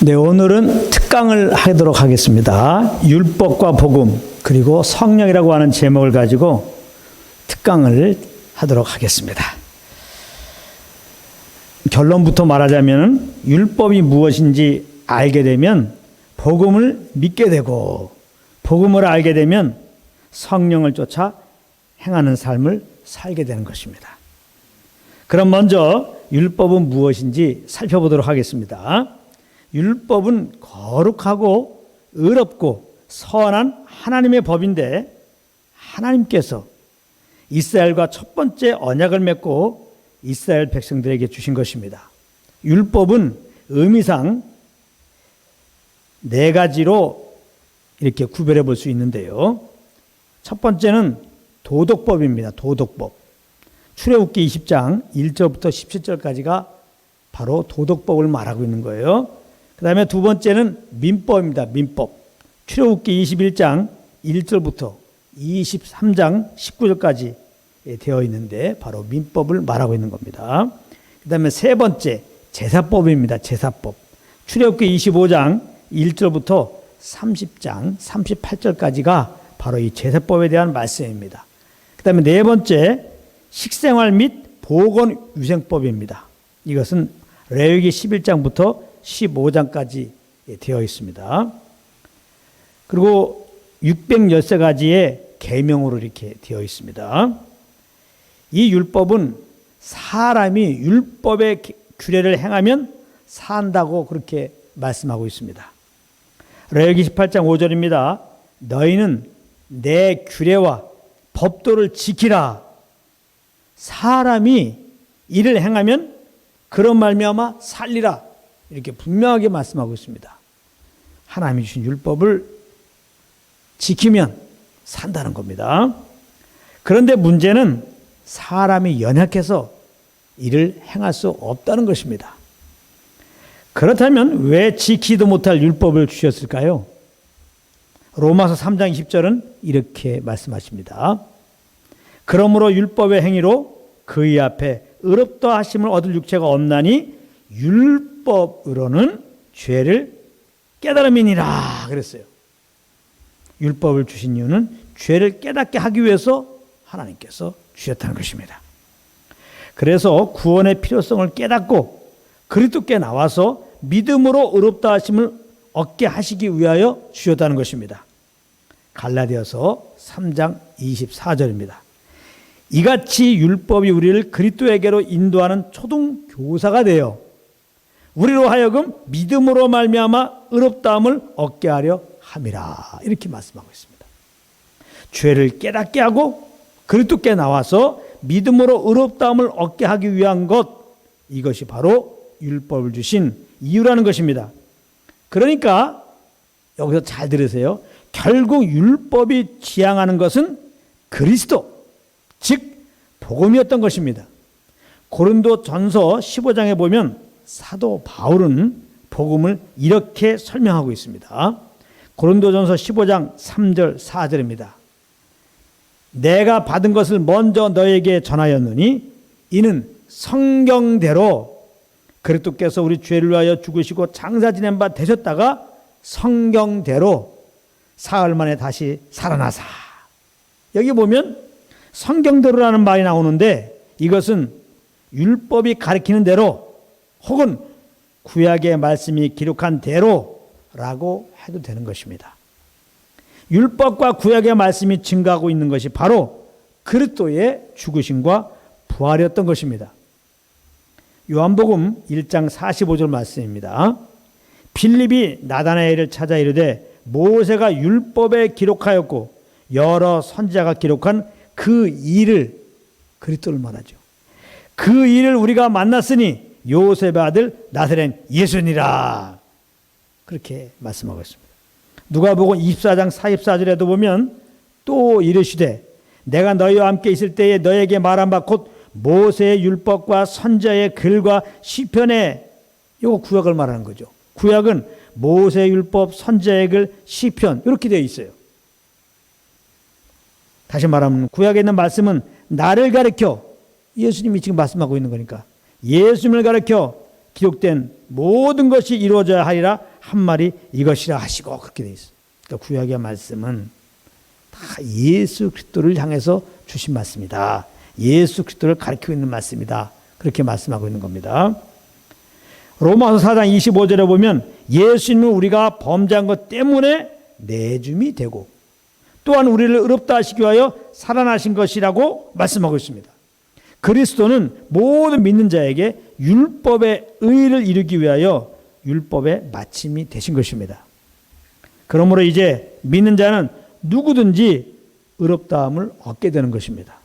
네, 오늘은 특강을 하도록 하겠습니다. 율법과 복음 그리고 성령이라고 하는 제목을 가지고 특강을 하도록 하겠습니다. 결론부터 말하자면 율법이 무엇인지 알게 되면 복음을 믿게 되고, 복음을 알게 되면 성령을 쫓아 행하는 삶을 살게 되는 것입니다. 그럼 먼저 율법은 무엇인지 살펴보도록 하겠습니다. 율법은 거룩하고 의롭고 선한 하나님의 법인데, 하나님께서 이스라엘과 첫 번째 언약을 맺고 이스라엘 백성들에게 주신 것입니다. 율법은 의미상 네 가지로 이렇게 구별해 볼 수 있는데요. 첫 번째는 도덕법입니다. 도덕법. 출애굽기 20장 1절부터 17절까지가 바로 도덕법을 말하고 있는 거예요. 그 다음에 두 번째는 민법입니다. 민법. 출애굽기 21장 1절부터 23장 19절까지 되어 있는데 바로 민법을 말하고 있는 겁니다. 그 다음에 세 번째 제사법입니다. 제사법. 출애굽기 25장 1절부터 30장 38절까지가 바로 이 제사법에 대한 말씀입니다. 그 다음에 네 번째 식생활 및 보건위생법입니다. 이것은 레위기 11장부터 15장까지 되어 있습니다. 그리고 613가지의 계명으로 이렇게 되어 있습니다. 이 율법은 사람이 율법의 규례를 행하면 산다고 그렇게 말씀하고 있습니다. 레위기 18장 5절입니다. 너희는 내 규례와 법도를 지키라. 사람이 이를 행하면 그런 말미암아 살리라. 이렇게 분명하게 말씀하고 있습니다. 하나님이 주신 율법을 지키면 산다는 겁니다. 그런데 문제는 사람이 연약해서 이를 행할 수 없다는 것입니다. 그렇다면 왜 지키도 못할 율법을 주셨을까요? 로마서 3장 20절은 이렇게 말씀하십니다. 그러므로 율법의 행위로 그의 앞에 의롭다 하심을 얻을 육체가 없나니 율법으로는 죄를 깨달음이니라 그랬어요. 율법을 주신 이유는 죄를 깨닫게 하기 위해서 하나님께서 주셨다는 것입니다. 그래서 구원의 필요성을 깨닫고 그리스도께 나와서 믿음으로 의롭다 하심을 얻게 하시기 위하여 주셨다는 것입니다. 갈라디아서 3장 24절입니다. 이같이 율법이 우리를 그리스도에게로 인도하는 초등 교사가 되어 우리로 하여금 믿음으로 말미암아 의롭다함을 얻게 하려 함이라. 이렇게 말씀하고 있습니다. 죄를 깨닫게 하고 그리스도께 나와서 믿음으로 의롭다함을 얻게 하기 위한 것, 이것이 바로 율법을 주신 이유라는 것입니다. 그러니까 여기서 잘 들으세요. 결국 율법이 지향하는 것은 그리스도, 즉 복음이었던 것입니다. 고린도전서 15장에 보면 사도 바울은 복음을 이렇게 설명하고 있습니다. 고린도전서 15장 3절 4절입니다. 내가 받은 것을 먼저 너에게 전하였느니 이는 성경대로 그리스도께서 우리 죄를 위하여 죽으시고 장사 지낸 바 되셨다가 성경대로 사흘 만에 다시 살아나사. 여기 보면 성경대로라는 말이 나오는데 이것은 율법이 가리키는 대로 혹은 구약의 말씀이 기록한 대로라고 해도 되는 것입니다. 율법과 구약의 말씀이 증가하고 있는 것이 바로 그리스도의 죽으심과 부활이었던 것입니다. 요한복음 1장 45절 말씀입니다. 빌립이 나다나엘을 찾아 이르되 모세가 율법에 기록하였고 여러 선지자가 기록한 그 일을, 그리스도를 말하죠. 그 일을 우리가 만났으니 요셉의 아들 나사렛 예수니라. 그렇게 말씀하고 있습니다. 누가복음 24장 44절에도 보면 또 이르시되 내가 너희와 함께 있을 때에 너희에게 말한 바 곧 모세의 율법과 선지자의 글과 시편에, 이거 구약을 말하는 거죠. 구약은 모세의 율법, 선지자의 글, 시편 이렇게 되어 있어요. 다시 말하면 구약에 있는 말씀은 나를 가리켜, 예수님이 지금 말씀하고 있는 거니까 예수님을 가리켜 기록된 모든 것이 이루어져야 하리라 한 말이 이것이라 하시고 그렇게 돼 있어요. 그러니까 구약의 말씀은 다 예수 그리스도를 향해서 주신 말씀이다. 예수 그리스도를 가리키고 있는 말씀이다. 그렇게 말씀하고 있는 겁니다. 로마서 4장 25절에 보면 예수님은 우리가 범죄한 것 때문에 내줌이 되고 또한 우리를 의롭다 하시기 위하여 살아나신 것이라고 말씀하고 있습니다. 그리스도는 모든 믿는 자에게 율법의 의를 이루기 위하여 율법의 마침이 되신 것입니다. 그러므로 이제 믿는 자는 누구든지 의롭다함을 얻게 되는 것입니다.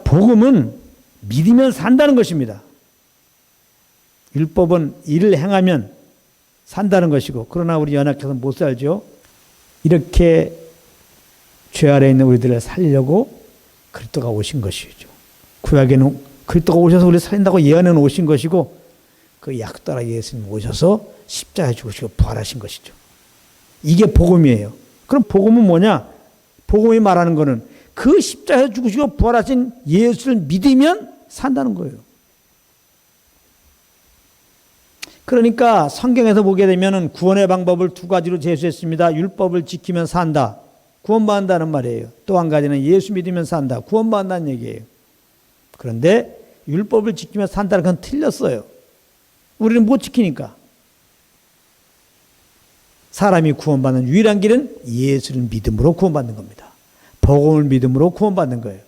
복음은 믿으면 산다는 것입니다. 율법은 일을 행하면 산다는 것이고 그러나 우리 연약해서 못 살죠. 이렇게 죄 아래 있는 우리들을 살려고 그리스도가 오신 것이죠. 구약에는 그리스도가 오셔서 우리를 살린다고 예언해 오신 것이고 그 약 따라 예수님 오셔서 십자가에 죽으시고 부활하신 것이죠. 이게 복음이에요. 그럼 복음은 뭐냐? 복음이 말하는 것은 그 십자가에 죽으시고 부활하신 예수를 믿으면 산다는 거예요. 그러니까 성경에서 보게 되면 구원의 방법을 두 가지로 제시했습니다. 율법을 지키면 산다. 구원받는다는 말이에요. 또 한 가지는 예수 믿으면 산다. 구원받는다는 얘기예요. 그런데 율법을 지키면 산다는 건 틀렸어요. 우리는 못 지키니까. 사람이 구원받는 유일한 길은 예수를 믿음으로 구원받는 겁니다. 복음을 믿음으로 구원받는 거예요.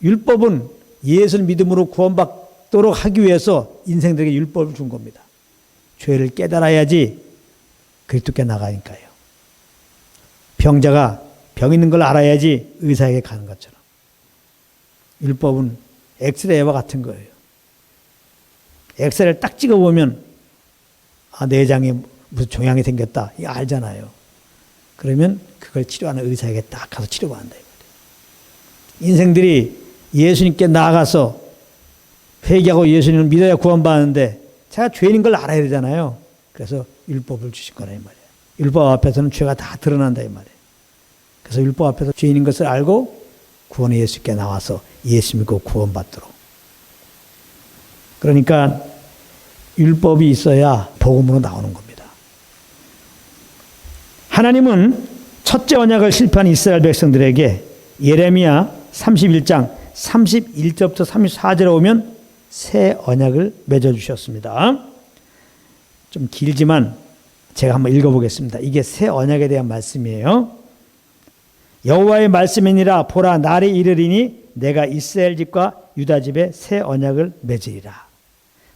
율법은 예수를 믿음으로 구원받도록 하기 위해서 인생들에게 율법을 준 겁니다. 죄를 깨달아야지 그리스도께 나가니까요. 병자가 병 있는 걸 알아야지 의사에게 가는 것처럼. 율법은 엑스레이와 같은 거예요. 엑스레이를 딱 찍어보면 내장에 무슨 종양이 생겼다. 이거 알잖아요. 그러면 그걸 치료하는 의사에게 딱 가서 치료받는다. 인생들이 예수님께 나아가서 회개하고 예수님을 믿어야 구원받는데 제가 죄인인 걸 알아야 되잖아요. 그래서 율법을 주신 거라 이 말이에요. 율법 앞에서는 죄가 다 드러난다 이 말이에요. 그래서 율법 앞에서 죄인인 것을 알고 구원의 예수께 나와서 예수 믿고 구원받도록. 그러니까 율법이 있어야 복음으로 나오는 겁니다. 하나님은 첫째 언약을 실패한 이스라엘 백성들에게 예레미야 31장 31절부터 34절에 오면 새 언약을 맺어주셨습니다. 좀 길지만 제가 한번 읽어보겠습니다. 이게 새 언약에 대한 말씀이에요. 여호와의 말씀이니라 보라 날이 이르리니 내가 이스라엘 집과 유다 집에 새 언약을 맺으리라.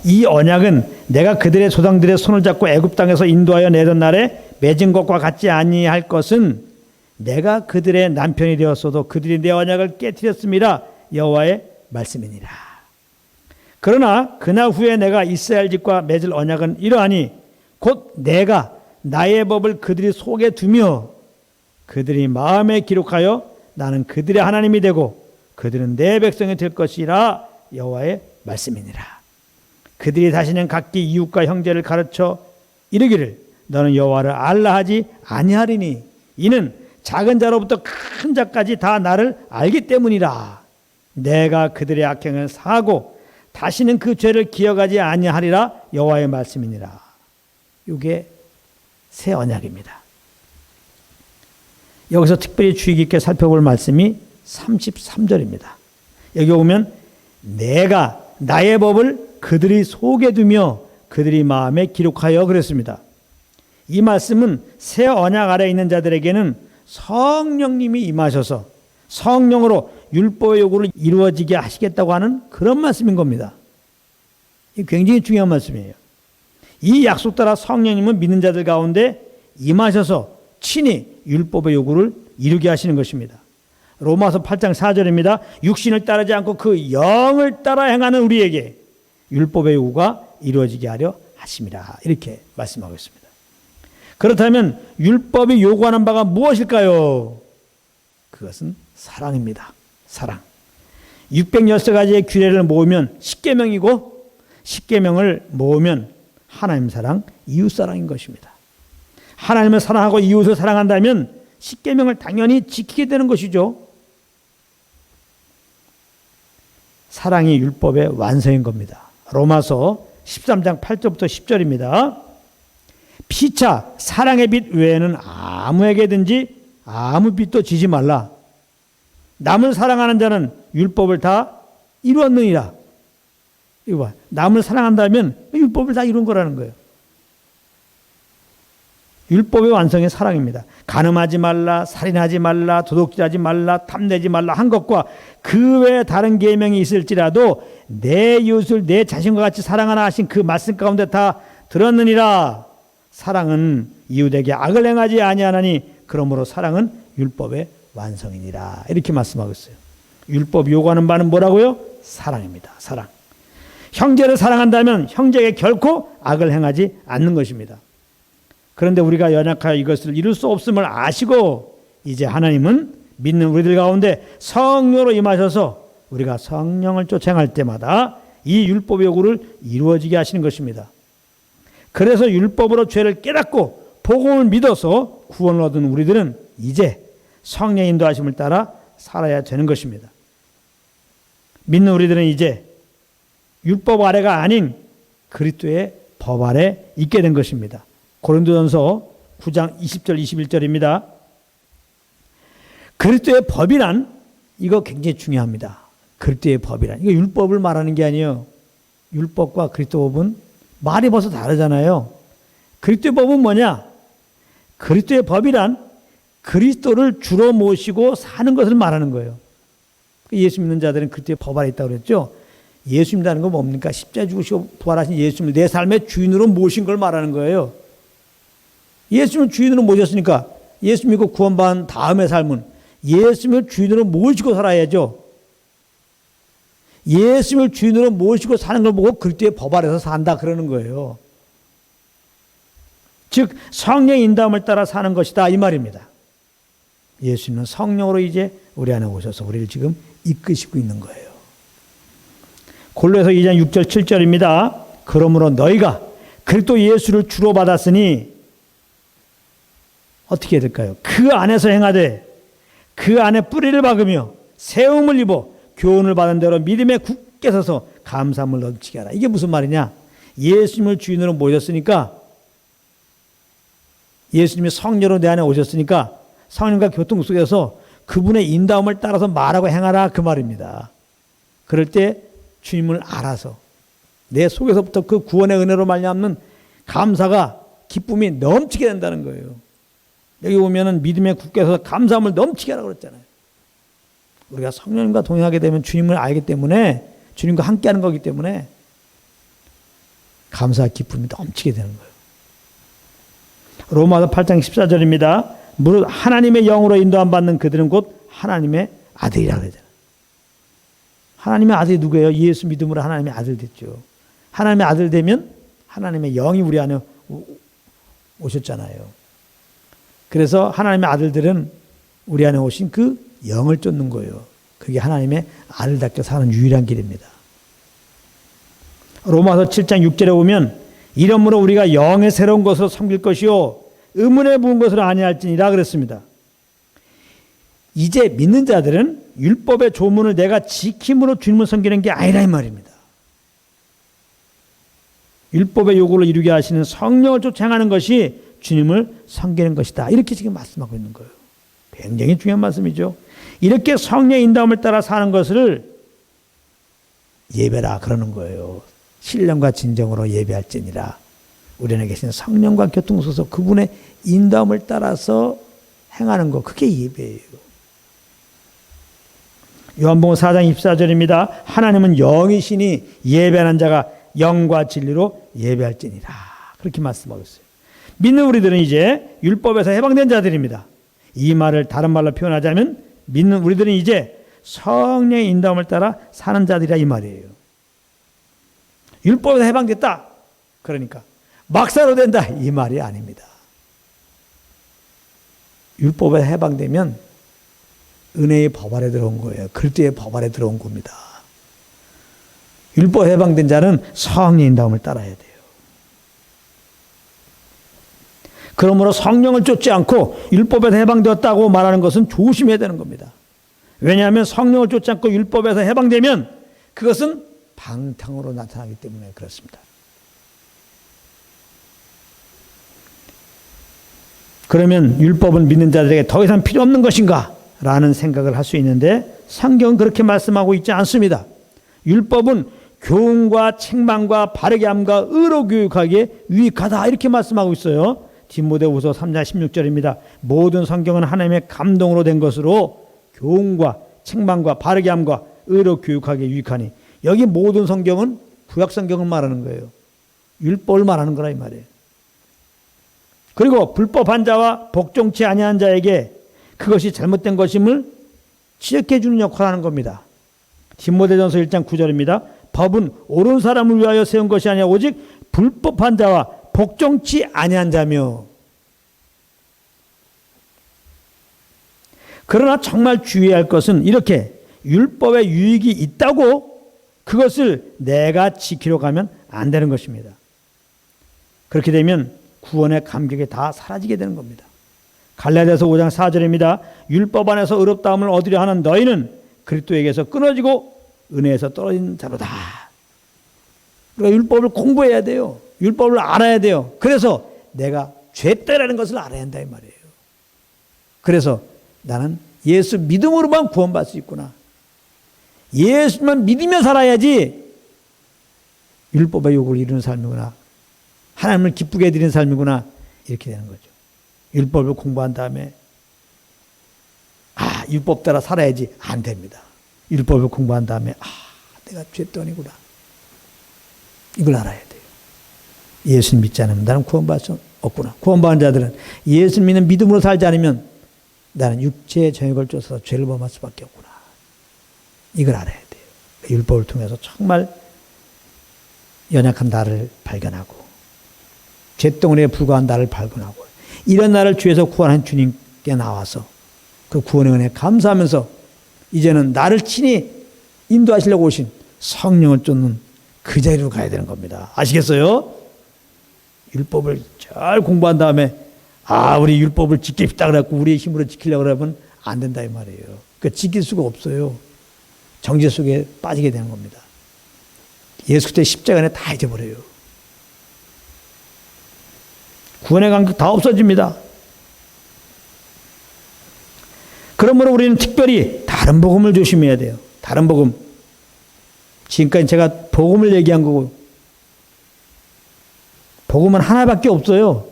이 언약은 내가 그들의 조상들의 손을 잡고 애굽 땅에서 인도하여 내던 날에 맺은 것과 같지 아니할 것은 내가 그들의 남편이 되었어도 그들이 내 언약을 깨뜨렸음이라 여호와의 말씀이니라. 그러나 그날 후에 내가 이스라엘 집과 맺을 언약은 이러하니 곧 내가 나의 법을 그들이 속에 두며 그들이 마음에 기록하여 나는 그들의 하나님이 되고 그들은 내 백성이 될 것이라 여호와의 말씀이니라. 그들이 다시는 각기 이웃과 형제를 가르쳐 이르기를 너는 여호와를 알라 하지 아니하리니 이는 작은 자로부터 큰 자까지 다 나를 알기 때문이라. 내가 그들의 악행을 사하고 다시는 그 죄를 기억하지 아니하리라 여호와의 말씀이니라. 이게 새 언약입니다. 여기서 특별히 주의 깊게 살펴볼 말씀이 33절입니다. 여기 보면 내가 나의 법을 그들이 속에 두며 그들이 마음에 기록하여 그랬습니다. 이 말씀은 새 언약 아래 있는 자들에게는 성령님이 임하셔서 성령으로 율법의 요구를 이루어지게 하시겠다고 하는 그런 말씀인 겁니다. 이 굉장히 중요한 말씀이에요. 이 약속 따라 성령님은 믿는 자들 가운데 임하셔서 친히 율법의 요구를 이루게 하시는 것입니다. 로마서 8장 4절입니다. 육신을 따르지 않고 그 영을 따라 행하는 우리에게 율법의 요구가 이루어지게 하려 하심이라. 이렇게 말씀하고 있습니다. 그렇다면 율법이 요구하는 바가 무엇일까요? 그것은 사랑입니다. 사랑. 613가지의 규례를 모으면 십계명이고 십계명을 모으면 하나님 사랑, 이웃 사랑인 것입니다. 하나님을 사랑하고 이웃을 사랑한다면 십계명을 당연히 지키게 되는 것이죠. 사랑이 율법의 완성인 겁니다. 로마서 13장 8절부터 10절입니다. 피차 사랑의 빛 외에는 아무에게든지 아무 빛도 지지 말라. 남을 사랑하는 자는 율법을 다 이루었느니라. 이거 봐. 남을 사랑한다면 율법을 다 이룬 거라는 거예요. 율법의 완성이 사랑입니다. 간음하지 말라, 살인하지 말라, 도둑질하지 말라, 탐내지 말라 한 것과 그 외에 다른 계명이 있을지라도 내 이웃을 내 자신과 같이 사랑하라 하신 그 말씀 가운데 다 들었느니라. 사랑은 이웃에게 악을 행하지 아니하나니 그러므로 사랑은 율법의 완성이니라. 이렇게 말씀하고 있어요. 율법 요구하는 바는 뭐라고요? 사랑입니다. 사랑. 형제를 사랑한다면 형제에게 결코 악을 행하지 않는 것입니다. 그런데 우리가 연약하여 이것을 이룰 수 없음을 아시고 이제 하나님은 믿는 우리들 가운데 성령으로 임하셔서 우리가 성령을 쫓아 행할 때마다 이 율법의 요구를 이루어지게 하시는 것입니다. 그래서 율법으로 죄를 깨닫고 복음을 믿어서 구원을 얻은 우리들은 이제 성령의 인도하심을 따라 살아야 되는 것입니다. 믿는 우리들은 이제 율법 아래가 아닌 그리스도의 법 아래 있게 된 것입니다. 고린도전서 9장 20절 21절입니다. 그리스도의 법이란 이거 굉장히 중요합니다. 그리스도의 법이란 이거 율법을 말하는 게 아니에요. 율법과 그리스도 법은 말이 벌써 다르잖아요. 그리스도의 법은 뭐냐? 그리스도의 법이란 그리스도를 주로 모시고 사는 것을 말하는 거예요. 예수 믿는 자들은 그리스도의 법 아래 있다고 그랬죠. 예수 믿는다는 건 뭡니까? 십자가에 죽으시고 부활하신 예수님을 내 삶의 주인으로 모신 걸 말하는 거예요. 예수님을 주인으로 모셨으니까 예수 믿고 구원받은 다음의 삶은 예수님을 주인으로 모시고 살아야죠. 예수님을 주인으로 모시고 사는 걸 보고 그리스도의 법 아래서 산다 그러는 거예요. 즉 성령의 인도함을 따라 사는 것이다 이 말입니다. 예수님은 성령으로 이제 우리 안에 오셔서 우리를 지금 이끄시고 있는 거예요. 골로새서 2장 6절 7절입니다. 그러므로 너희가 그리스도 예수를 주로 받았으니 어떻게 해야 될까요? 그 안에서 행하되 그 안에 뿌리를 박으며 세움을 입어 교훈을 받은 대로 믿음에 굳게 서서 감사함을 넘치게 하라. 이게 무슨 말이냐? 예수님을 주인으로 모셨으니까 예수님이 성령으로 내 안에 오셨으니까 성령과 교통 속에서 그분의 인도함을 따라서 말하고 행하라 그 말입니다. 그럴 때 주님을 알아서 내 속에서부터 그 구원의 은혜로 말미암는 감사가 기쁨이 넘치게 된다는 거예요. 여기 보면은 믿음에 굳게 서서 감사함을 넘치게 하라고 그랬잖아요. 우리가 성령님과 동행하게 되면 주님을 알기 때문에 주님과 함께하는 거기 때문에 감사 기쁨이 넘치게 되는 거예요. 로마서 8장 14절입니다. 무릇 하나님의 영으로 인도함 받는 그들은 곧 하나님의 아들이라 그러잖아요. 하나님의 아들이 누구예요? 예수 믿음으로 하나님의 아들 됐죠. 하나님의 아들 되면 하나님의 영이 우리 안에 오셨잖아요. 그래서 하나님의 아들들은 우리 안에 오신 그 영을 쫓는 거예요. 그게 하나님의 아들답게 사는 유일한 길입니다. 로마서 7장 6절에 보면 이러므로 우리가 영의 새로운 것으로 섬길 것이요 의문에 부은 것으로 아니할지니라 그랬습니다. 이제 믿는 자들은 율법의 조문을 내가 지킴으로 주님을 섬기는 게 아니라 이 말입니다. 율법의 요구를 이루게 하시는 성령을 쫓아 행하는 것이 주님을 섬기는 것이다. 이렇게 지금 말씀하고 있는 거예요. 굉장히 중요한 말씀이죠. 이렇게 성령의 인도함을 따라 사는 것을 예배라 그러는 거예요. 신령과 진정으로 예배할지니라. 우리 안에 계신 성령과 교통소서 그분의 인도함을 따라서 행하는 것, 그게 예배예요. 요한복음 4장 24절입니다. 하나님은 영이시니 예배하는 자가 영과 진리로 예배할지니라. 그렇게 말씀하고 있어요. 믿는 우리들은 이제 율법에서 해방된 자들입니다. 이 말을 다른 말로 표현하자면 믿는 우리들은 이제 성령의 인도함을 따라 사는 자들이라 이 말이에요. 율법에서 해방됐다. 그러니까 막사로 된다. 이 말이 아닙니다. 율법에 해방되면 은혜의 법 아래 들어온 거예요. 그리스도의 법 아래 들어온 겁니다. 율법에 해방된 자는 성령의 인도함을 따라야 돼요. 그러므로 성령을 쫓지 않고 율법에서 해방되었다고 말하는 것은 조심해야 되는 겁니다. 왜냐하면 성령을 쫓지 않고 율법에서 해방되면 그것은 방탕으로 나타나기 때문에 그렇습니다. 그러면 율법은 믿는 자들에게 더 이상 필요 없는 것인가? 라는 생각을 할 수 있는데 성경은 그렇게 말씀하고 있지 않습니다. 율법은 교훈과 책망과 바르게 함과 의로 교육하기에 유익하다 이렇게 말씀하고 있어요. 디모데후서 3장 16절입니다. 모든 성경은 하나님의 감동으로 된 것으로 교훈과 책망과 바르게 함과 의로 교육하기에 유익하니, 여기 모든 성경은 구약 성경을 말하는 거예요. 율법을 말하는 거라 이 말이에요. 그리고 불법한 자와 복종치 아니한 자에게 그것이 잘못된 것임을 지적해 주는 역할을 하는 겁니다. 디모데전서 1장 9절입니다. 법은 옳은 사람을 위하여 세운 것이 아니라 오직 불법한 자와 복종치 아니한 자며. 그러나 정말 주의해야 할 것은 이렇게 율법에 유익이 있다고 그것을 내가 지키려고 하면 안 되는 것입니다. 그렇게 되면 구원의 감격이 다 사라지게 되는 겁니다. 갈라디아서 5장 4절입니다. 율법 안에서 의롭다함을 얻으려 하는 너희는 그리스도에게서 끊어지고 은혜에서 떨어진 자로다. 그러니까 율법을 공부해야 돼요. 율법을 알아야 돼요. 그래서 내가 죄다라는 것을 알아야 한다 이 말이에요. 그래서 나는 예수 믿음으로만 구원받을 수 있구나. 예수만 믿으며 살아야지 율법의 요구를 이루는 삶이구나. 하나님을 기쁘게 해드리는 삶이구나. 이렇게 되는 거죠. 율법을 공부한 다음에 율법 따라 살아야지 안 됩니다. 율법을 공부한 다음에 내가 죄덩이구나. 이걸 알아야 돼요. 예수 믿지 않으면 나는 구원받을 수 없구나. 구원받은 자들은 예수 믿는 믿음으로 살지 않으면 나는 육체의 정욕을 걸쳐서 죄를 범할 수밖에 없구나. 이걸 알아야 돼요. 율법을 통해서 정말 연약한 나를 발견하고 죄덩어리에 불과한 나를 발견하고 이런 나를 죄에서 구원한 주님께 나와서 그 구원의 은혜에 감사하면서 이제는 나를 친히 인도하시려고 오신 성령을 쫓는 그 자리로 가야 되는 겁니다. 아시겠어요? 율법을 잘 공부한 다음에 우리 율법을 지킵시다 그래갖고 우리의 힘으로 지키려고 그러면 안 된다 이 말이에요. 그러니까 지킬 수가 없어요. 정죄 속에 빠지게 되는 겁니다. 예수 그때 십자가 안에 다 잊어버려요. 구원의 감격 다 없어집니다. 그러므로 우리는 특별히 다른 복음을 조심해야 돼요. 다른 복음. 지금까지 제가 복음을 얘기한 거고 복음은 하나밖에 없어요.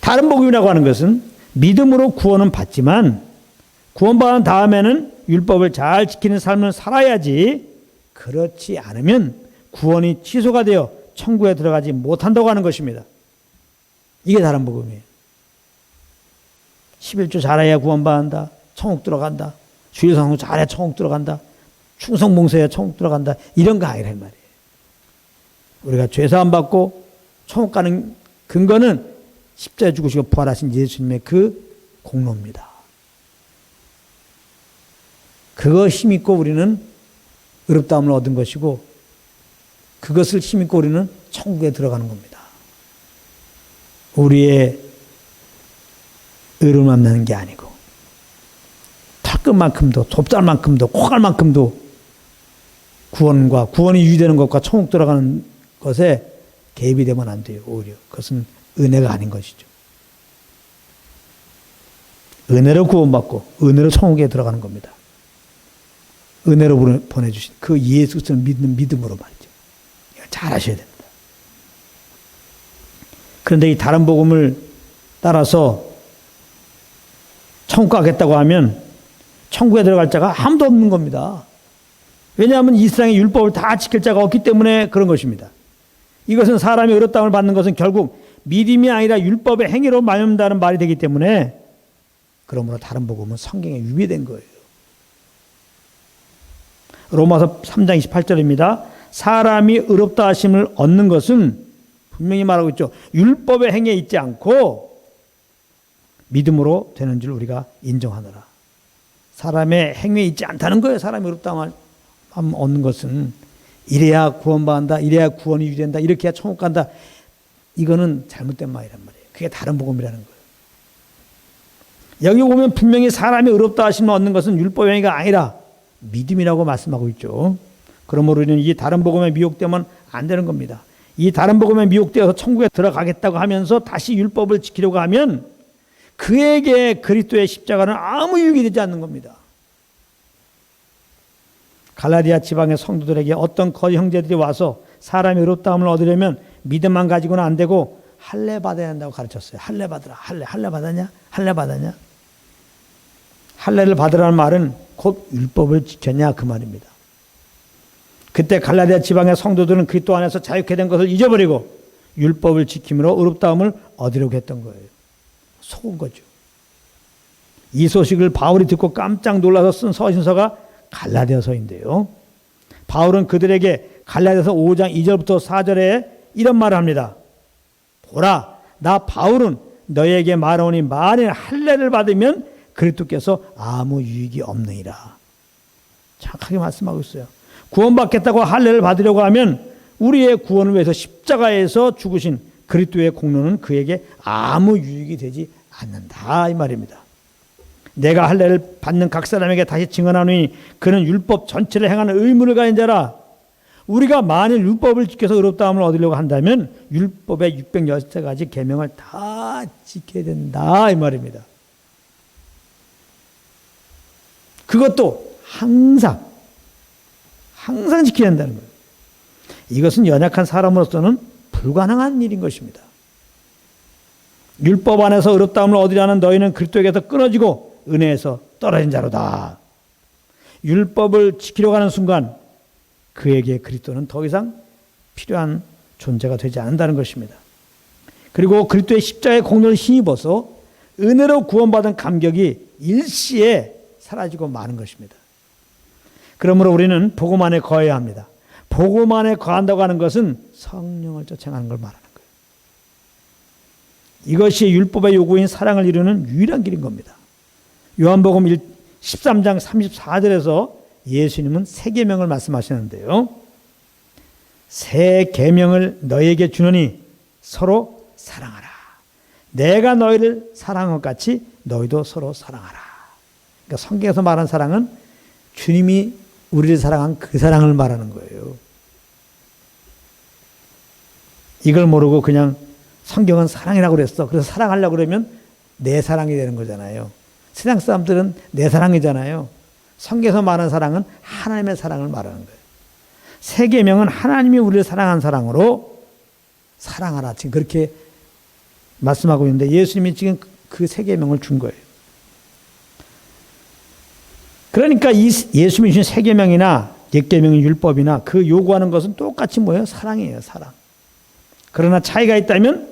다른 복음이라고 하는 것은 믿음으로 구원은 받지만 구원받은 다음에는 율법을 잘 지키는 삶을 살아야지, 그렇지 않으면 구원이 취소가 되어 천국에 들어가지 못한다고 하는 것입니다. 이게 다른 복음이에요. 11조 잘해야 구원받는다. 천국 들어간다. 주일성수 잘해야 천국 들어간다. 충성봉사해야 천국 들어간다. 이런 거 아니란 말이에요. 우리가 죄사함 받고 천국 가는 근거는 십자가에 죽으시고 부활하신 예수님의 그 공로입니다. 그거 힘입고 우리는 의롭다함을 얻은 것이고 그것을 힘입고 우리는 천국에 들어가는 겁니다. 우리의 의를 만나는 게 아니고 턱끝만큼도 좁쌀만큼도 코갈만큼도 구원과 구원이 유지되는 것과 천국 들어가는 것에 개입이 되면 안 돼요. 오히려 그것은 은혜가 아닌 것이죠. 은혜로 구원받고 은혜로 천국에 들어가는 겁니다. 은혜로 보내주신 그 예수 그리스도를 믿는 믿음으로 말이죠. 잘 아셔야 됩니다. 그런데 이 다른 복음을 따라서 천국 가겠다고 하면 천국에 들어갈 자가 아무도 없는 겁니다. 왜냐하면 이 세상의 율법을 다 지킬 자가 없기 때문에 그런 것입니다. 이것은 사람이 의롭다함을 받는 것은 결국 믿음이 아니라 율법의 행위로 말미암다는 말이 되기 때문에 그러므로 다른 복음은 성경에 위배된 거예요. 로마서 3장 28절입니다. 사람이 의롭다 하심을 얻는 것은 분명히 말하고 있죠. 율법의 행위에 있지 않고 믿음으로 되는 줄 우리가 인정하노라. 사람의 행위에 있지 않다는 거예요. 사람이 의롭다 함을 얻는 것은 이래야 구원받는다. 이래야 구원이 유지된다. 이렇게 해야 천국 간다. 이거는 잘못된 말이란 말이에요. 그게 다른 복음이라는 거예요. 여기 보면 분명히 사람이 의롭다 하심을 얻는 것은 율법의 행위가 아니라 믿음이라고 말씀하고 있죠. 그러므로 우리는 이 다른 복음에 미혹되면 안 되는 겁니다. 이 다른 복음에 미혹되어서 천국에 들어가겠다고 하면서 다시 율법을 지키려고 하면 그에게 그리스도의 십자가는 아무 유익이 되지 않는 겁니다. 갈라디아 지방의 성도들에게 어떤 거짓 형제들이 와서 사람이 의롭다함을 얻으려면 믿음만 가지고는 안 되고 할례 받아야 한다고 가르쳤어요. 할례 받으라. 할례 받았냐? 할례 받았냐? 할례를 받으라는 말은 곧 율법을 지켰냐 그 말입니다. 그때 갈라디아 지방의 성도들은 그리스도 안에서 자유케 된 것을 잊어버리고 율법을 지킴으로 의롭다함을 얻으려고 했던 거예요. 속은 거죠. 이 소식을 바울이 듣고 깜짝 놀라서 쓴 서신서가 갈라디아서인데요. 바울은 그들에게 갈라디아서 5장 2절부터 4절에 이런 말을 합니다. 보라, 나 바울은 너희에게 말하오니 만일 할례를 받으면 그리스도께서 아무 유익이 없느니라. 정확하게 말씀하고 있어요. 구원받겠다고 할례를 받으려고 하면 우리의 구원을 위해서 십자가에서 죽으신 그리스도의 공로는 그에게 아무 유익이 되지 않는다 이 말입니다. 내가 할례를 받는 각 사람에게 다시 증언하노니 그는 율법 전체를 행하는 의무를 가진 자라. 우리가 만일 율법을 지켜서 의롭다함을 얻으려고 한다면 율법의 613가지 계명을 다 지켜야 된다 이 말입니다. 그것도 항상 지켜야 한다는 거예요. 이것은 연약한 사람으로서는 불가능한 일인 것입니다. 율법 안에서 의롭다함을 얻으려는 너희는 그리스도에게서 끊어지고 은혜에서 떨어진 자로다. 율법을 지키려고 하는 순간 그에게 그리스도는 더 이상 필요한 존재가 되지 않는다는 것입니다. 그리고 그리스도의 십자가의 공로를 힘입어서 은혜로 구원받은 감격이 일시에 사라지고 마는 것입니다. 그러므로 우리는 복음 안에 거해야 합니다. 복음 안에 거한다고 하는 것은 성령을 쫓아가는 걸 말하는 거예요. 이것이 율법의 요구인 사랑을 이루는 유일한 길인 겁니다. 요한복음 13장 34절에서 예수님은 새 계명을 말씀하시는데요. 새 계명을 너희에게 주노니 서로 사랑하라. 내가 너희를 사랑한 것 같이 너희도 서로 사랑하라. 그러니까 성경에서 말하는 사랑은 주님이 우리를 사랑한 그 사랑을 말하는 거예요. 이걸 모르고 그냥 성경은 사랑이라고 그랬어. 그래서 사랑하려고 그러면 내 사랑이 되는 거잖아요. 세상 사람들은 내 사랑이잖아요. 성경에서 말하는 사랑은 하나님의 사랑을 말하는 거예요. 새 계명은 하나님이 우리를 사랑한 사랑으로 사랑하라. 지금 그렇게 말씀하고 있는데 예수님이 지금 그 새 계명을 준 거예요. 그러니까 이 예수님이 주신 새 계명이나 옛 계명인 율법이나 그 요구하는 것은 똑같이 뭐예요? 사랑이에요. 사랑. 그러나 차이가 있다면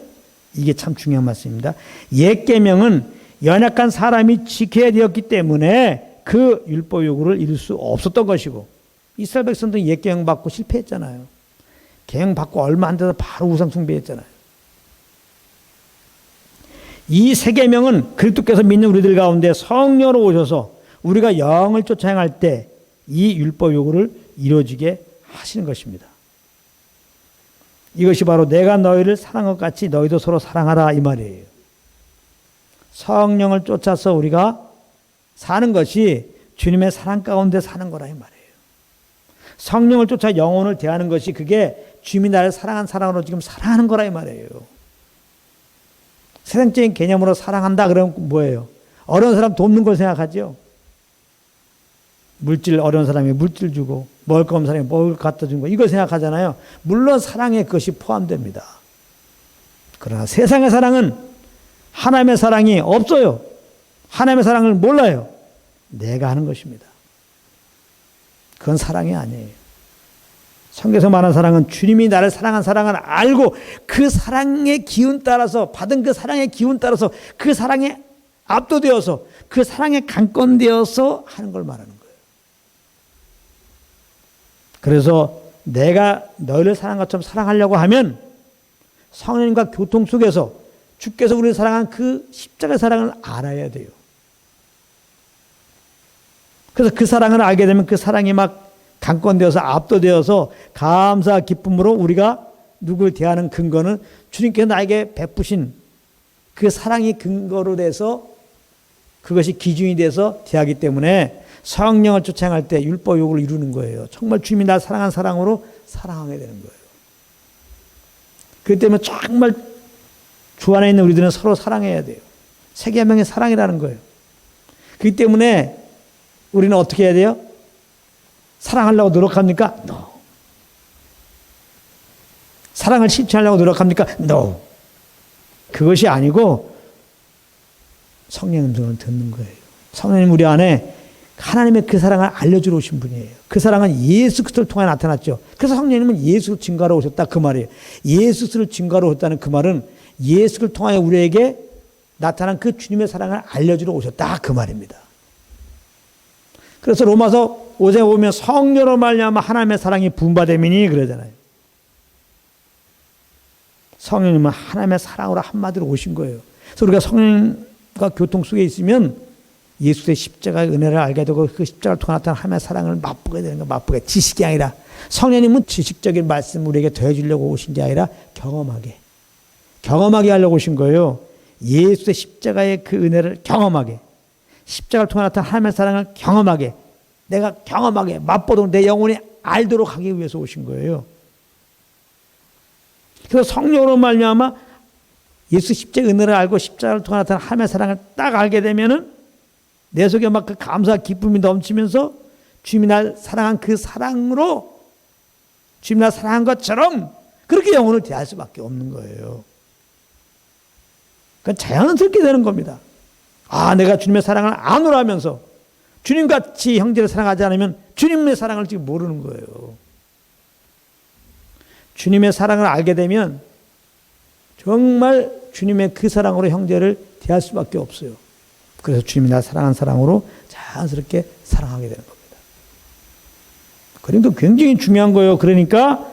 이게 참 중요한 말씀입니다. 옛 계명은 연약한 사람이 지켜야 되었기 때문에 그 율법 요구를 이룰 수 없었던 것이고 이스라엘 백성들은 옛 계명 받고 실패했잖아요. 계명 받고 얼마 안 돼서 바로 우상 숭배했잖아요. 이 새 계명은 그리스도께서 믿는 우리들 가운데 성령으로 오셔서 우리가 영을 쫓아 행할 때 이 율법 요구를 이루어지게 하시는 것입니다. 이것이 바로 내가 너희를 사랑한 것 같이 너희도 서로 사랑하라 이 말이에요. 성령을 쫓아서 우리가 사는 것이 주님의 사랑 가운데 사는 거라 이 말이에요. 성령을 쫓아 영혼을 대하는 것이 그게 주님이 나를 사랑한 사랑으로 지금 사랑하는 거라 이 말이에요. 세상적인 개념으로 사랑한다 그러면 뭐예요? 어려운 사람 돕는 걸 생각하죠. 어려운 사람이 물질 주고 먹을 거 없는 사람이 먹을 거 갖다 주는 거 이거 생각하잖아요. 물론 사랑에 그것이 포함됩니다. 그러나 세상의 사랑은 하나님의 사랑이 없어요. 하나님의 사랑을 몰라요. 내가 하는 것입니다. 그건 사랑이 아니에요. 성경에서 말하는 사랑은 주님이 나를 사랑한 사랑을 알고 그 사랑의 기운 따라서 받은 그 사랑의 기운 따라서 그 사랑에 압도되어서 그 사랑에 강권되어서 하는 걸 말하는 거예요. 그래서 내가 너희를 사랑한 것처럼 사랑하려고 하면 성령님과 교통 속에서 주께서 우리를 사랑한 그 십자가의 사랑을 알아야 돼요. 그래서 그 사랑을 알게 되면 그 사랑이 막 강권되어서 압도되어서 감사 기쁨으로 우리가 누구를 대하는 근거는 주님께서 나에게 베푸신 그 사랑이 근거로 돼서 그것이 기준이 돼서 대하기 때문에 성령을 쫓아 행할 때 율법 요구를 이루는 거예요. 정말 주님이 나를 사랑한 사랑으로 사랑하게 되는 거예요. 그렇기 때문에 정말 주 안에 있는 우리들은 서로 사랑해야 돼요. 세계명의 사랑이라는 거예요. 그렇기 때문에 우리는 어떻게 해야 돼요? 사랑하려고 노력합니까? No. 사랑을 실천하려고 노력합니까? No. 그것이 아니고 성령의 음성을 듣는 거예요. 성령님 우리 안에 하나님의 그 사랑을 알려주러 오신 분이에요. 그 사랑은 예수 그리스도를 통해 나타났죠. 그래서 성령님은 예수 증거하러 오셨다 그 말이에요. 예수 그리스도를 증거하러 오셨다는 그 말은 예수를 통하여 우리에게 나타난 그 주님의 사랑을 알려주러 오셨다 그 말입니다. 그래서 로마서 5장에 보면 성령으로 말미암아 하나님의 사랑이 분바됨이니 그러잖아요. 성령님은 하나님의 사랑으로 한마디로 오신 거예요. 그래서 우리가 성령과 교통 속에 있으면 예수의 십자가의 은혜를 알게 되고 그 십자가를 통해 나타난 하나님의 사랑을 맛보게 되는 거예요. 맛보게. 지식이 아니라. 성령님은 지식적인 말씀 우리에게 더해주려고 오신 게 아니라 경험하게 하려고 오신 거예요. 예수의 십자가의 그 은혜를 경험하게. 십자가를 통해 나타난 하나님의 사랑을 경험하게. 내가 경험하게 맛보도록 내 영혼이 알도록 하기 위해서 오신 거예요. 그래서 성령으로 말미암아 예수 십자가의 은혜를 알고 십자가를 통해 나타난 하나님의 사랑을 딱 알게 되면은 내 속에 막 그 감사 기쁨이 넘치면서 주님이 날 사랑한 그 사랑으로 주님이 날 사랑한 것처럼 그렇게 영혼을 대할 수밖에 없는 거예요. 그건 자연스럽게 되는 겁니다. 아, 내가 주님의 사랑을 아노라면서 주님같이 형제를 사랑하지 않으면 주님의 사랑을 지금 모르는 거예요. 주님의 사랑을 알게 되면 정말 주님의 그 사랑으로 형제를 대할 수밖에 없어요. 그래서 주님이 나 사랑한 사랑으로 자연스럽게 사랑하게 되는 겁니다. 그러니까 굉장히 중요한 거예요. 그러니까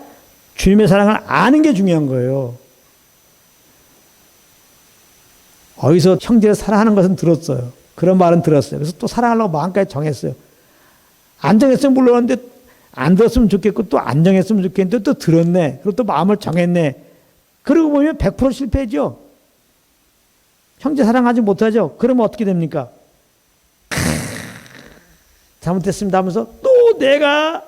주님의 사랑을 아는 게 중요한 거예요. 어디서 형제를 사랑하는 것은 들었어요. 그런 말은 들었어요. 그래서 또 사랑하려고 마음까지 정했어요. 안 정했으면 물러났는데 안 들었으면 좋겠고 또 안 정했으면 좋겠는데 또 들었네. 그리고 또 마음을 정했네. 그러고 보면 100% 실패죠. 형제 사랑하지 못하죠. 그러면 어떻게 됩니까? 잘못했습니다 하면서 또 내가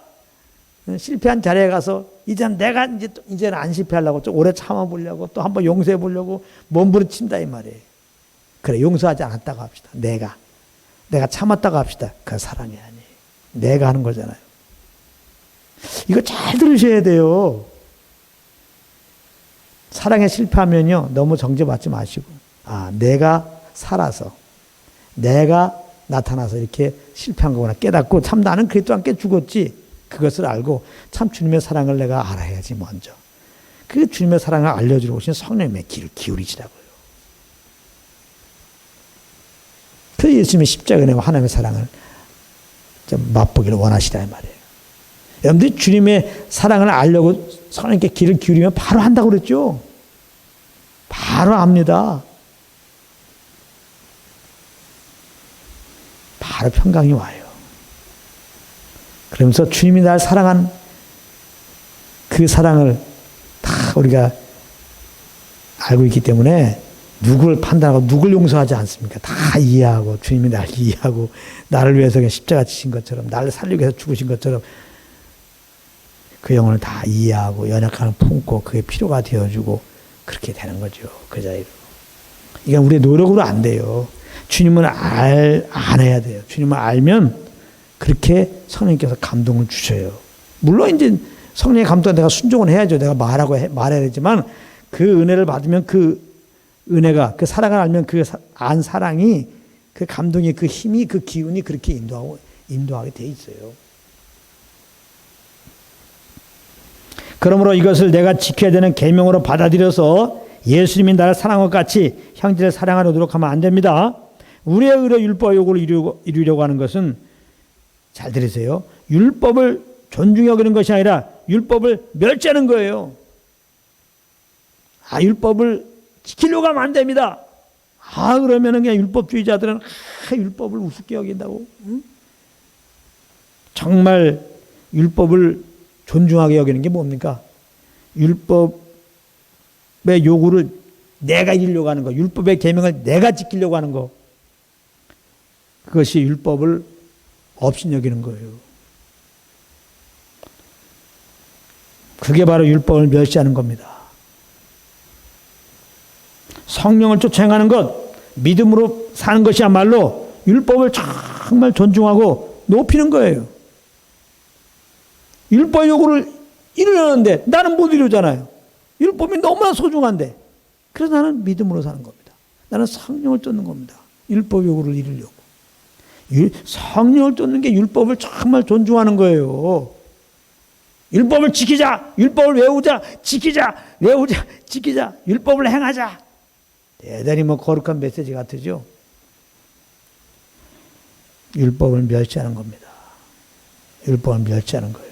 실패한 자리에 가서 이제는 안 실패하려고 좀 오래 참아보려고 또 한번 용서해 보려고 몸부림친다 이 말이에요. 그래, 용서하지 않았다고 합시다. 내가 참았다고 합시다. 그 사랑이 아니에요. 내가 하는 거잖아요. 이거 잘 들으셔야 돼요. 사랑에 실패하면요, 너무 정죄받지 마시고, 아, 내가 살아서, 내가 나타나서 이렇게 실패한 거구나 깨닫고, 참 나는 그리스도와 함께 죽었지. 그것을 알고, 참 주님의 사랑을 내가 알아야지, 먼저. 그 주님의 사랑을 알려주러 오신 성령님의 귀를 기울이시라고요. 그 예수님의 십자가 은혜와 하나님의 사랑을 좀 맛보기를 원하시다, 이 말이에요. 여러분들이 주님의 사랑을 알려고 성령님께 귀를 기울이면 바로 한다고 그랬죠? 바로 압니다. 바로 평강이 와요. 그러면서 주님이 날 사랑한 그 사랑을 다 우리가 알고 있기 때문에 누구를 판단하고 누구를 용서하지 않습니까? 다 이해하고 주님이 날 이해하고 나를 위해서 십자가 지신 것처럼 나를 살리기 위해서 죽으신 것처럼 그 영혼을 다 이해하고 연약함을 품고 그게 필요가 되어주고 그렇게 되는 거죠. 그 자리로. 이건 우리의 노력으로 안 돼요. 주님을 알아야 돼요. 주님을 알면 그렇게 성령님께서 감동을 주셔요. 물론 이제 성령의 감동에 내가 순종을 해야죠. 내가 말해야 되지만 그 은혜를 받으면 그 은혜가 그 사랑을 알면 그 안 사랑이 그 감동이 그 힘이 그 기운이 그렇게 인도하게 돼 있어요. 그러므로 이것을 내가 지켜야 되는 계명으로 받아들여서 예수님이 나를 사랑한 것 같이 형제를 사랑하려 노력하면 안 됩니다. 우리의 의로 율법 요구를 이루려고 하는 것은 잘 들으세요. 율법을 존중히 여기는 것이 아니라 율법을 멸시하는 거예요. 아, 율법을 지키려고 하면 안 됩니다. 아, 그러면은 그냥 율법주의자들은 율법을 우습게 여긴다고. 응? 정말 율법을 존중하게 여기는 게 뭡니까? 율법의 요구를 내가 이루려고 하는 거, 율법의 계명을 내가 지키려고 하는 거, 그것이 율법을 없인 여기는 거예요. 그게 바로 율법을 멸시하는 겁니다. 성령을 쫓아 행하는 것, 믿음으로 사는 것이야말로 율법을 정말 존중하고 높이는 거예요. 율법 요구를 이루려는데 나는 못 이루잖아요. 율법이 너무나 소중한데. 그래서 나는 믿음으로 사는 겁니다. 나는 성령을 쫓는 겁니다. 율법 요구를 이루려고. 성령을 쫓는 게 율법을 정말 존중하는 거예요. 율법을 지키자, 율법을 외우자, 지키자, 외우자, 지키자, 율법을 행하자. 대단히 거룩한 메시지 같으죠. 율법을 멸시하는 겁니다. 율법을 멸시하는 거예요.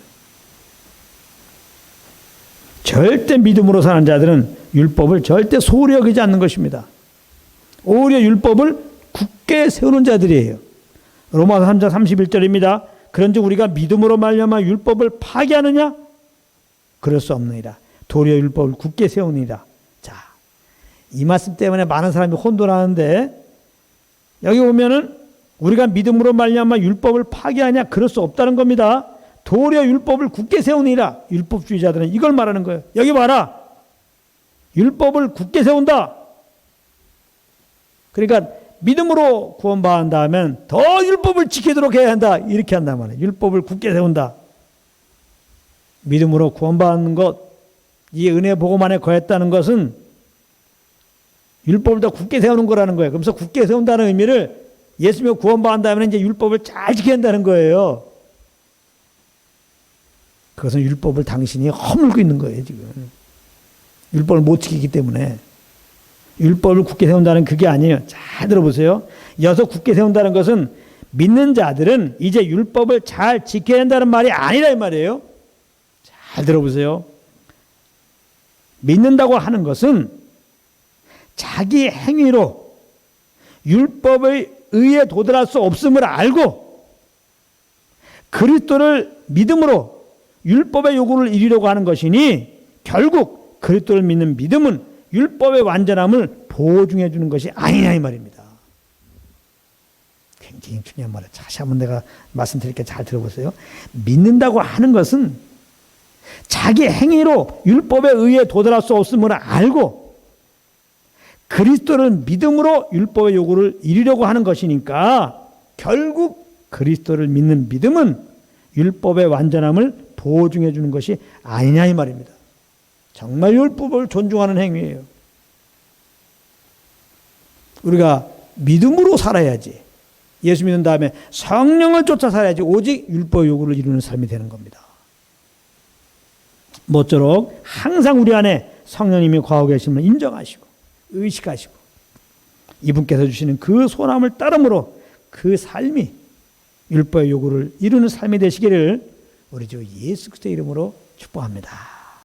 절대 믿음으로 사는 자들은 율법을 절대 소홀히 여기지 않는 것입니다. 오히려 율법을 굳게 세우는 자들이에요. 로마서 3장 31절입니다. 그런즉 우리가 믿음으로 말미암아 율법을 파기하느냐? 그럴 수 없느니라. 도리어 율법을 굳게 세우니라. 자, 이 말씀 때문에 많은 사람이 혼돈하는데 여기 보면은 우리가 믿음으로 말미암아 율법을 파기하냐? 그럴 수 없다는 겁니다. 도리어 율법을 굳게 세우니라. 율법주의자들은 이걸 말하는 거예요. 여기 봐라. 율법을 굳게 세운다. 그러니까 믿음으로 구원받는다면 더 율법을 지키도록 해야 한다. 이렇게 한단 말이에요. 율법을 굳게 세운다. 믿음으로 구원받는 것, 이 은혜 복음 안에 거했다는 것은 율법을 더 굳게 세우는 거라는 거예요. 그래서 굳게 세운다는 의미를 예수 믿고 구원받는다면 이제 율법을 잘 지켜야 한다는 거예요. 그것은 율법을 당신이 허물고 있는 거예요, 지금. 율법을 못 지키기 때문에. 율법을 굳게 세운다는 그게 아니에요. 잘 들어보세요. 이어서 굳게 세운다는 것은 믿는 자들은 이제 율법을 잘 지켜야 한다는 말이 아니라 이 말이에요. 잘 들어보세요. 믿는다고 하는 것은 자기 행위로 율법의 의에 도달할 수 없음을 알고 그리스도를 믿음으로 율법의 요구를 이루려고 하는 것이니 결국 그리스도를 믿는 믿음은 율법의 완전함을 보증해 주는 것이 아니냐 이 말입니다. 굉장히 중요한 말이에요. 다시 한번 내가 말씀드릴게요. 잘 들어보세요. 믿는다고 하는 것은 자기 행위로 율법에 의해 도달할 수 없음을 알고 그리스도를 믿음으로 율법의 요구를 이루려고 하는 것이니까 결국 그리스도를 믿는 믿음은 율법의 완전함을 보증해 주는 것이 아니냐 이 말입니다. 정말 율법을 존중하는 행위예요. 우리가 믿음으로 살아야지. 예수 믿은 다음에 성령을 쫓아 살아야지. 오직 율법 요구를 이루는 삶이 되는 겁니다. 모쪼록 항상 우리 안에 성령님이 거하고 계심을 인정하시고 의식하시고 이분께서 주시는 그 소원함을 따름으로 그 삶이 율법의 요구를 이루는 삶이 되시기를 우리 주 예수 그리스도의 이름으로 축복합니다.